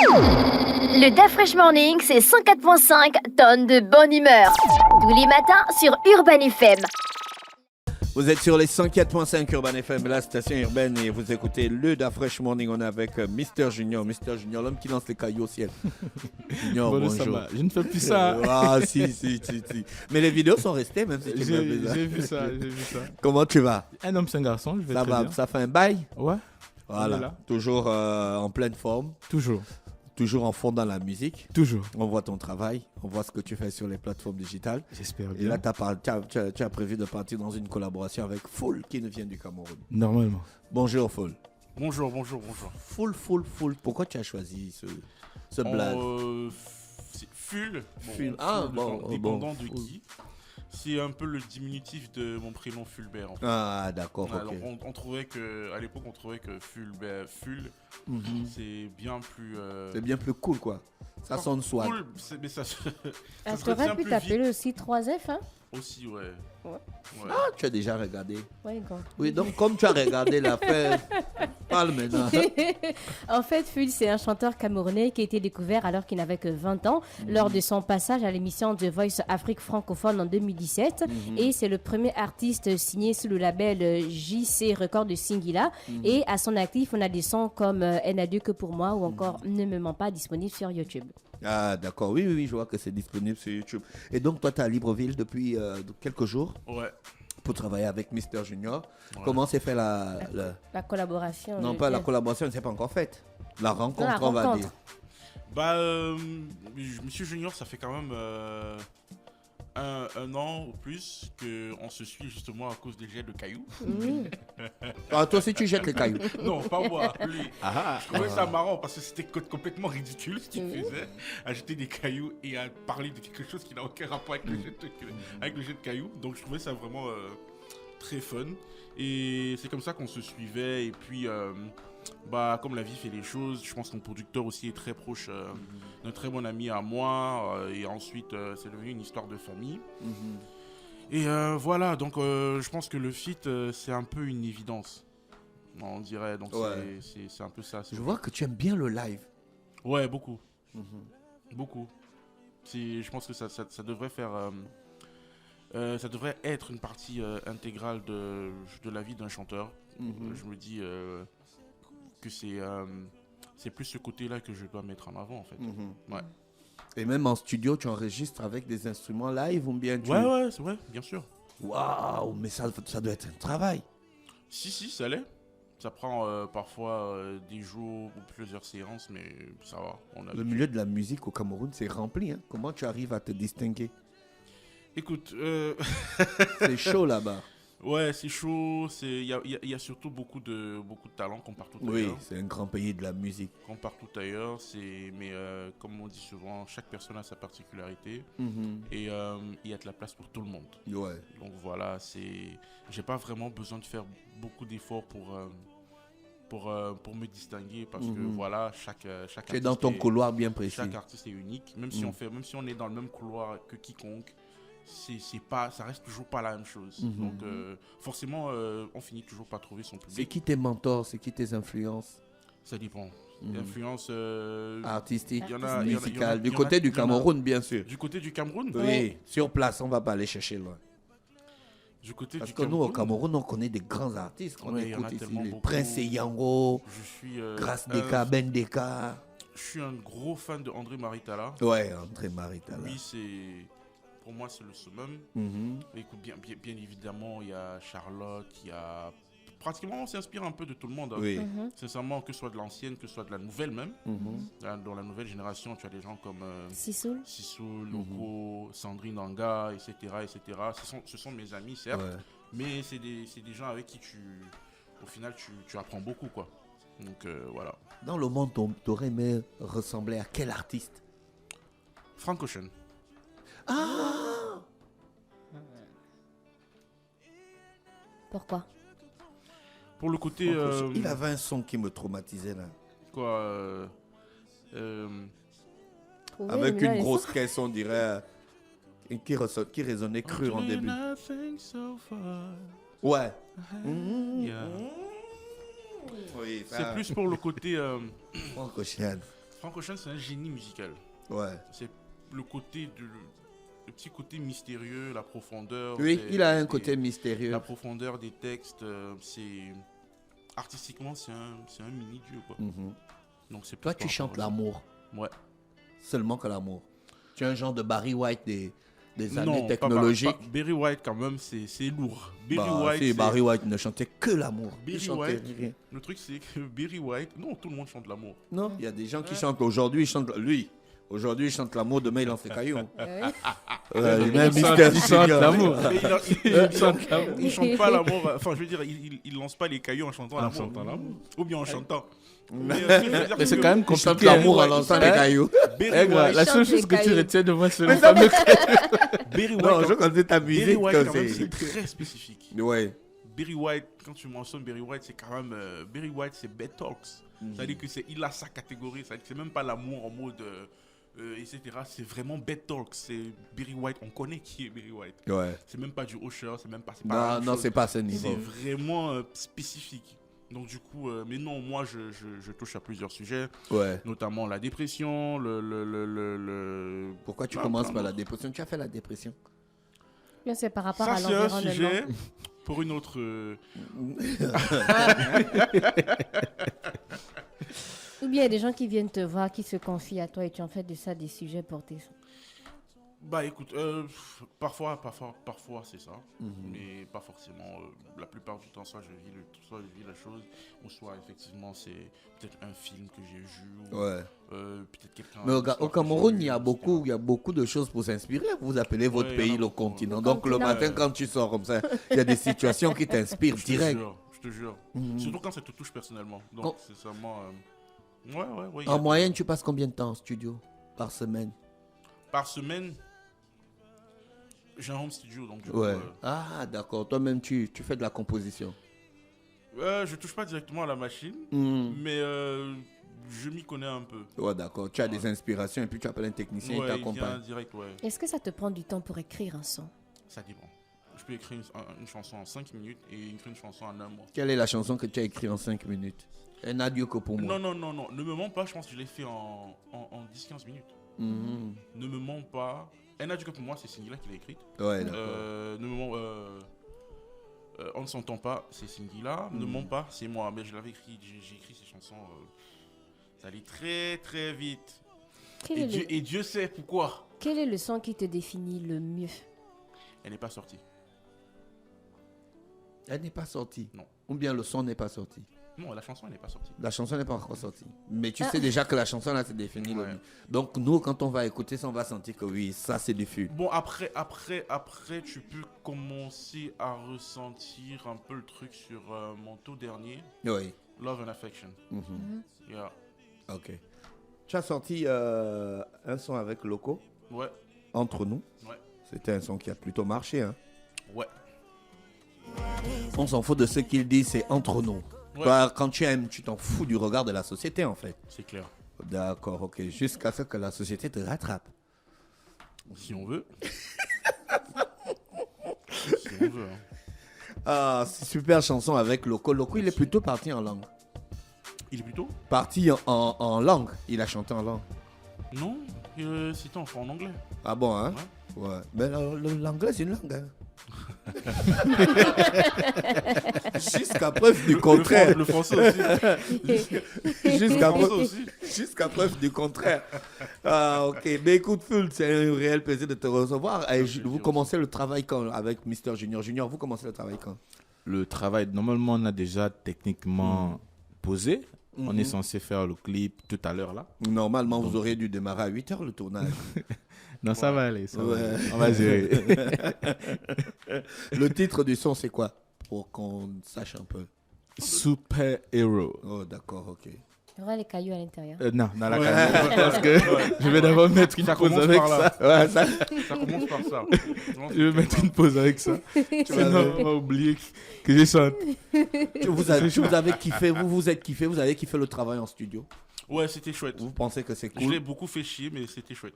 Le Da Fresh Morning, c'est 104.5 tonnes de bonne humeur. Tous les matins sur Urban FM. Vous êtes sur les 104.5 Urban FM, la station urbaine, et vous écoutez le Da Fresh Morning. On est avec Mister Junior. Mister Junior, l'homme qui lance les cailloux au ciel. Junior, Bon, bonjour. je ne fais plus ça. Ah, si. Mais les vidéos sont restées, même si tu J'ai veux. vu ça. Comment tu vas? Un homme, c'est un garçon, je vais Ça très va, bien. ça fait un bail? Ouais, on est Voilà, là. toujours en pleine forme, Toujours. toujours en fond dans la musique. Toujours. On voit ton travail, on voit ce que tu fais sur les plateformes digitales. J'espère Et bien. là, tu as prévu de partir dans une collaboration avec Foul, qui nous vient du Cameroun. Normalement. Bonjour Foul. Bonjour. Full. Pourquoi tu as choisi ce blague? C'est Ful. Ful. Ah, bon, dépendant bon. de qui. C'est un peu le diminutif de mon prénom Fulbert. En fait. Ah, d'accord, Alors, ok. on trouvait que, à l'époque, on trouvait que Fulbert, Mhm. c'est bien plus. C'est bien plus cool, quoi. Ça sonne swag. Cool, mais ça. Ah, ça tu aurais retient pu plus t'appeler aussi 3F, hein? Aussi, ouais. Ouais. Ouais. Ah, tu as déjà regardé. Ouais, quand. Oui, donc comme tu as regardé l'affaire, parle maintenant. En fait, Ful, c'est un chanteur camerounais qui a été découvert alors qu'il n'avait que 20 ans lors de son passage à l'émission The Voice Afrique francophone en 2017. Et c'est le premier artiste signé sous le label JC Record de Singila. Et à son actif, on a des sons comme Elle n'a Dieu que pour moi ou encore Ne me mens pas, disponible sur YouTube. Ah, d'accord. Oui, je vois que c'est disponible sur YouTube. Et donc, toi, tu es à Libreville depuis quelques jours Ouais. pour travailler avec Mister Junior. Ouais. Comment s'est fait la... La collaboration. Non, pas la collaboration, ne s'est pas encore faite. La rencontre, la on va rencontre. dire. Bah, Monsieur Junior, ça fait quand même un an ou plus qu'on se suit justement à cause des jets de cailloux. Ah, toi aussi, tu jettes les cailloux. Non, pas moi, lui. Ah, Je trouvais ça marrant parce que c'était complètement ridicule ce qu'il faisait, à jeter des cailloux et à parler de quelque chose qui n'a aucun rapport avec le jet de cailloux. Donc je trouvais ça vraiment très fun. Et c'est comme ça qu'on se suivait. Et puis, bah, comme la vie fait les choses, je pense que mon producteur aussi est très proche d'un très bon ami à moi. Et ensuite, c'est devenu une histoire de famille. Et voilà, donc je pense que le feat, c'est un peu une évidence. On dirait, donc Ouais. c'est un peu ça. Je vois que tu aimes bien le live. Ouais, beaucoup. Beaucoup. Je pense que ça devrait faire. Ça devrait être une partie intégrale de la vie d'un chanteur. Je me dis que c'est plus ce côté-là que je dois mettre en avant, en fait. Ouais. Et même en studio, tu enregistres avec des instruments live ou bien tu... Ouais, c'est vrai, bien sûr. Waouh, mais ça doit être un travail. Si, ça l'est. Ça prend parfois des jours ou plusieurs séances, mais ça va. Le milieu de la musique au Cameroun, c'est rempli. Hein. Comment tu arrives à te distinguer? Écoute, C'est chaud là-bas. ouais, c'est chaud. Il y a surtout beaucoup de talents comme partout Oui, ailleurs. c'est un grand pays de la musique. Comme partout ailleurs, mais comme on dit souvent, chaque personne a sa particularité et il y a de la place pour tout le monde. Ouais. Donc voilà, j'ai pas vraiment besoin de faire beaucoup d'efforts pour me distinguer parce que voilà, chaque Tu es dans ton couloir bien précis. chaque artiste est unique. Même si on est dans le même couloir que quiconque, ça reste toujours pas la même chose. Donc forcément, on finit toujours par trouver son public. C'est qui tes mentors? C'est qui tes influences Ça dépend. L'influence artistiques, il y en a- musicales? Du il y en a- côté du il y en a- Cameroun, bien sûr. du côté du Cameroun. Oui, sur place, on va pas aller chercher loin. Du côté Parce du que nous, au Cameroun, Cameroun, on connaît des grands artistes qu'on Ouais, il y en a écoute ici. tellement Les beaucoup. Prince Yango, je suis Grâce Deka, Ben Deka. je suis un gros fan de André Maritala. Ouais, André Maritala. Lui, pour moi, c'est le summum. Écoute, bien évidemment, il y a Charlotte, il y a pratiquement, on s'inspire un peu de tout le monde. Hein. Oui. Sincèrement, que ce soit de l'ancienne, que ce soit de la nouvelle même. Dans la nouvelle génération, tu as des gens comme Sissoul. Sissou, Loco, Sandrine Anga, etc. Ce sont mes amis, certes, Ouais. mais c'est des gens avec qui au final, tu apprends beaucoup, quoi. Donc voilà. Dans le monde, t'aurais aimé ressembler à quel artiste? Frank Ocean. Ah! Pourquoi? Pour le côté. Il avait un son qui me traumatisait là. Quoi Oui, Avec mais là, une les grosse sons- caisse, on dirait, qui résonnait cru en début. Ouais. Yeah. Oui, C'est plus pour le côté. Franck Ocean. Frank Ocean, c'est un génie musical. Ouais. C'est le petit côté mystérieux, la profondeur. Oui, il a un côté mystérieux. La profondeur des textes, artistiquement, c'est un mini-dieu, quoi. Mhm. Donc, c'est Toi, plus tu par chantes rapport à ça. l'amour. Ouais. Seulement que l'amour. Tu es un genre de Barry White des Non, années pas technologiques. Barry White, quand même, c'est lourd. Barry White ne chantait que l'amour. Il Barry chantait White. rien. Le truc, c'est que Barry White, non, tout le monde chante l'amour. Non, il y a des gens qui chantent aujourd'hui, aujourd'hui, il chante l'amour, demain, il lance les cailloux. Même Il Mister chante Junior. l'amour. Mais il chante pas l'amour. Enfin, je veux dire, il lance pas les cailloux en chantant En l'amour. chantant l'amour. Ou bien en chantant. Mais c'est quand même Il chante compliqué. l'amour en Hein. lançant les cailloux. Eh, gars, la chante seule les chose que tu cailloux. retiens de moi, c'est le fameux Barry White, Non, je connais ta musique. quand même, c'est très spécifique. Ouais. Barry White, quand tu mentionnes Barry White, c'est quand même. Barry White, c'est Bad Talks. C'est-à-dire qu'il a sa catégorie. C'est même pas l'amour en mode. Etc. C'est vraiment Bad Talks. C'est Barry White. On connaît qui est Barry White. Ouais. C'est même pas du Usher. C'est même pas. C'est pas la Non, même non, chose. c'est pas à ce C'est niveau. vraiment spécifique. Donc du coup, mais non, moi je touche à plusieurs sujets, Ouais. notamment la dépression, Pourquoi tu Ah, commences pardon. par la dépression? Tu as fait la dépression? Mais c'est par rapport Ça à c'est un l'environnement. sujet pour une autre. Ou bien il y a des gens qui viennent te voir, qui se confient à toi et tu en fais de ça des sujets portés. Bah écoute, parfois c'est ça, mais pas forcément. La plupart du temps, soit je vis la chose, ou soit effectivement c'est peut-être un film que j'ai vu, ou Ouais. peut-être quelqu'un. Mais une histoire au que Cameroun, j'ai il y a vue, beaucoup de choses pour s'inspirer. Vous appelez votre Ouais, il y pays en a le beaucoup. continent. Le Donc le continent. matin, quand tu sors comme ça, il y a des situations qui t'inspirent Je te direct. jure, je te jure. Mhm. Surtout quand ça te touche personnellement. Donc Oh. c'est seulement. Ouais. il y a- En moyenne, tu passes combien de temps en studio par semaine? Par semaine, j'ai un home studio, donc du coup, Ouais. Ah, d'accord. Toi-même, tu fais de la composition. je touche pas directement à la machine, Mhm. mais je m'y connais un peu. Ouais, d'accord. Tu as des inspirations et puis tu appelles un technicien, il Ouais, il vient t'accompagne. direct, ouais. Est-ce que ça te prend du temps pour écrire un son? Ça dépend. Je peux écrire une chanson en 5 minutes et écrire une chanson en 1 mois. Quelle est la chanson que tu as écrite en 5 minutes? Un adieu que pour moi. Non. Ne me mens pas, je pense que je l'ai fait en 10-15 minutes. Mhm. Ne me mens pas. Un adieu que pour moi, c'est Singila qui l'a écrite. Ouais, d'accord. Ne me mens on ne s'entend pas, c'est Singila. Ne me mens pas, c'est moi. Mais je l'avais écrit, j'ai écrit ces chansons. Ça allait très très vite. Et Dieu sait pourquoi. Quel est le son qui te définit le mieux? Elle n'est pas sortie. Elle n'est pas sortie. Non. Ou bien le son n'est pas sorti. Non, la chanson, elle n'est pas sortie. La chanson n'est pas encore sortie. Mais tu sais déjà que la chanson là, c'est défini. Ouais. Donc nous, quand on va écouter ça, on va sentir que oui, ça c'est du fût. Bon, après, tu peux commencer à ressentir un peu le truc sur mon tout dernier, Oui. Love and Affection. Mhm. Yeah. Ok. Tu as sorti un son avec Loco, Ouais, Entre nous. ouais, C'était un son qui a plutôt marché. Hein. ouais. On s'en fout de ce qu'il dit, c'est entre nous. Ouais. Toi, quand tu aimes, tu t'en fous du regard de la société en fait. C'est clair. D'accord, ok. Jusqu'à ce que la société te rattrape. Si on veut. Si on veut. Hein. Ah, c'est super chanson avec Loco. Loco, il est plutôt parti en langue. Il est plutôt. Parti en langue. Il a chanté en langue. Non, c'était en anglais. Ah bon, hein? Ouais. Mais l'anglais, c'est une langue. Hein? Jusqu'à preuve du contraire. Le français aussi. Jusqu'à Le français aussi. Jusqu'à preuve du contraire. Ah, ok. Mais écoute, Ful, c'est un réel plaisir de te recevoir. Et vous commencez le travail quand avec Mister Junior? Junior, vous commencez le travail quand? Le travail, normalement, on a déjà techniquement posé. On est censé faire le clip tout à l'heure là. Normalement, vous auriez dû démarrer à 8h le tournage. Non, ça va aller. Ça va Ouais. aller. On va gérer. Le titre du son, c'est quoi? Pour qu'on sache un peu. Super Hero. Oh, d'accord, ok. Il y aura les cailloux à l'intérieur. Non, dans la Ouais. caméra, parce que je vais d'abord mettre une Ça pause commence avec par là. ça. Ouais, ça. Ça commence par ça. Je vais mettre une pause avec ça. Sinon, on va oublier que je chante. Vous avez kiffé, vous êtes kiffé, vous avez kiffé le travail en studio. Ouais, c'était chouette. Vous pensez que c'est Je l'ai cool? beaucoup fait chier, mais c'était chouette.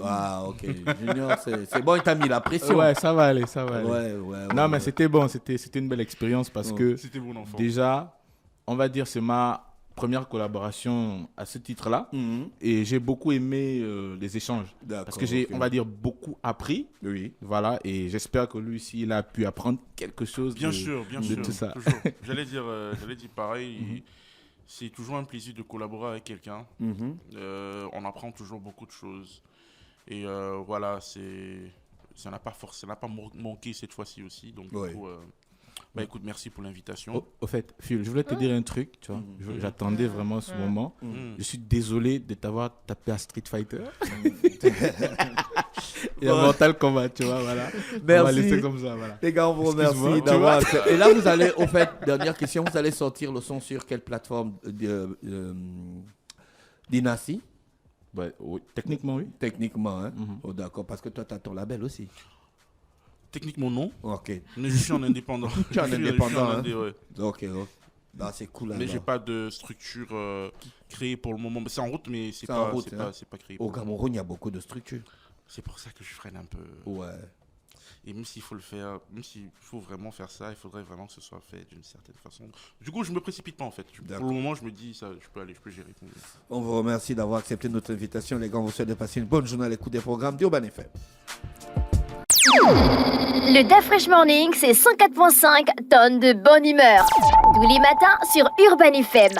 Ah, ok. Junior, c'est bon, il t'a mis la pression. Ouais, ça va aller, ça va aller. Ouais. Non, mais c'était bon, c'était une belle expérience parce Ouais. que C'était bon enfant. déjà, on va dire, c'est ma première collaboration à ce titre-là. Mhm. Et j'ai beaucoup aimé les échanges. D'accord, Parce que j'ai, ok. on va dire, beaucoup appris. Oui. Voilà, et j'espère que lui aussi, il a pu apprendre quelque chose Bien de, sûr, bien de sûr. tout ça. Toujours. J'allais dire pareil. C'est toujours un plaisir de collaborer avec quelqu'un. Mhm. On apprend toujours beaucoup de choses. Et voilà, ça n'a pas manqué cette fois-ci aussi. Donc, Ouais. du coup, écoute, merci pour l'invitation. Au fait, Phil, je voulais te dire un truc, tu vois. J'attendais vraiment ce moment. Je suis désolé de t'avoir tapé à Street Fighter. Et à Mortal Kombat, tu vois, voilà. On va Merci. laisser comme ça, voilà. Les gars, on vous Excuse-moi, remercie tu d'avoir accepté. Et là, vous allez, au fait, dernière question, vous allez sortir le son sur quelle plateforme Dynasty? Ouais, oui, techniquement, oui. Techniquement, hein? Oh, d'accord, parce que toi, tu as ton label aussi. Techniquement, non. Ok. Mais je suis en indépendant. Tu es en Je suis indépendant, en hein? indé, ouais. Ok, oh. Bah, c'est cool. Mais alors. j'ai pas de structure créée pour le moment. C'est en route, mais c'est C'est en pas, route, c'est hein. pas, c'est pas créé. Au pour le moment. Cameroun, il y a beaucoup de structures. C'est pour ça que je freine un peu. Ouais. Et même s'il faut le faire, même s'il faut vraiment faire ça, il faudrait vraiment que ce soit fait d'une certaine façon. Du coup, je me précipite pas en fait. Pour D'accord. le moment, je me dis ça, je peux gérer. On vous remercie d'avoir accepté notre invitation. Les gars, on vous souhaite de passer une bonne journée à l'écoute des programmes d'Urban FM. Le DAF Fresh Morning, c'est 104.5 tonnes de bonne humeur. Tous les matins sur Urban FM.